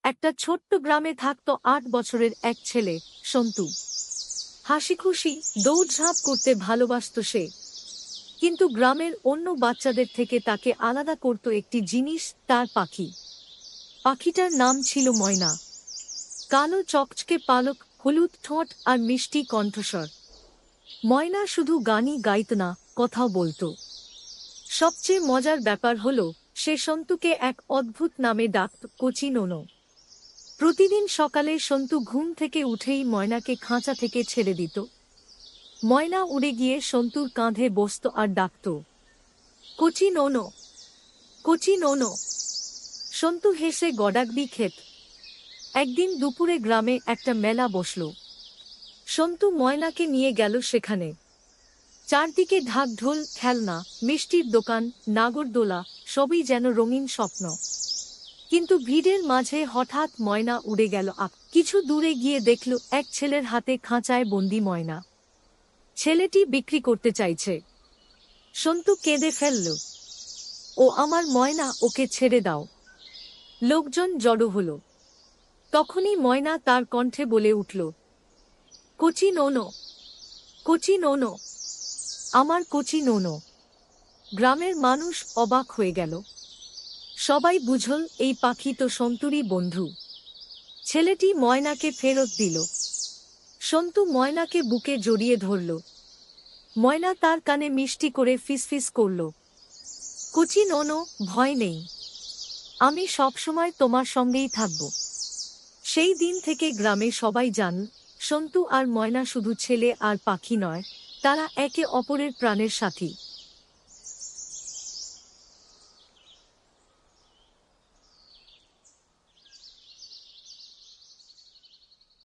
একটা ছোট্ট গ্রামে থাকত ৮ বছরের এক ছেলে, সন্তু। হাসিখুশি দৌড়ঝাঁপ করতে ভালোবাসত সে। কিন্তু গ্রামের অন্য বাচ্চাদের থেকে তাকে আলাদা করত একটি জিনিস, তার পাখি। পাখিটার নাম ছিল ময়না। কালো চকচকে পালক, হলুদ ঠোঁট আর মিষ্টি কণ্ঠস্বর। ময়না শুধু গানই গাইত না, কথাও বলত। সবচেয়ে মজার ব্যাপার হলো, সে সন্তুকে এক অদ্ভুত নামে ডাকত, কচি নোনো। প্রতিদিন সকালে সন্তু ঘুম থেকে উঠেই ময়নাকে খাঁচা থেকে ছেড়ে দিত। ময়না উড়ে গিয়ে সন্তুর কাঁধে বসত আর ডাকত, কচি নোনো, কচি নোনো। সন্তু হেসে গডাগডি খেত। একদিন দুপুরে গ্রামে একটা মেলা বসল। সন্তু ময়নাকে নিয়ে গেল সেখানে। চারদিকে ঢাকঢোল, খেলনা, মিষ্টির দোকান, নাগরদোলা, সবই যেন রঙিন স্বপ্ন। কিন্তু ভিড়ের মাঝে হঠাৎ ময়না উড়ে গেল। কিছু দূরে গিয়ে দেখল এক ছেলের হাতে খাঁচায় বন্দি ময়না। ছেলেটি বিক্রি করতে চাইছে। সন্তু কেঁদে ফেলল, ও আমার ময়না, ওকে ছেড়ে দাও। লোকজন জড়ো হল। তখনই ময়না তার কণ্ঠে বলে উঠল, কচি নোনো, কচি নোনো, আমার কচি নোনো। গ্রামের মানুষ অবাক হয়ে গেল। সবাই বুঝল এই পাখি তো সন্তুরই বন্ধু। ছেলেটি ময়নাকে ফেরত দিল। সন্তু ময়নাকে বুকে জড়িয়ে ধরল। ময়না তার কানে মিষ্টি করে ফিসফিস করল, কচি নোনো, ভয় নেই, আমি সবসময় তোমার সঙ্গেই থাকব। সেই দিন থেকে গ্রামে সবাই জানল, সন্তু আর ময়না শুধু ছেলে আর পাখি নয়, তারা একে অপরের প্রাণের সাথী।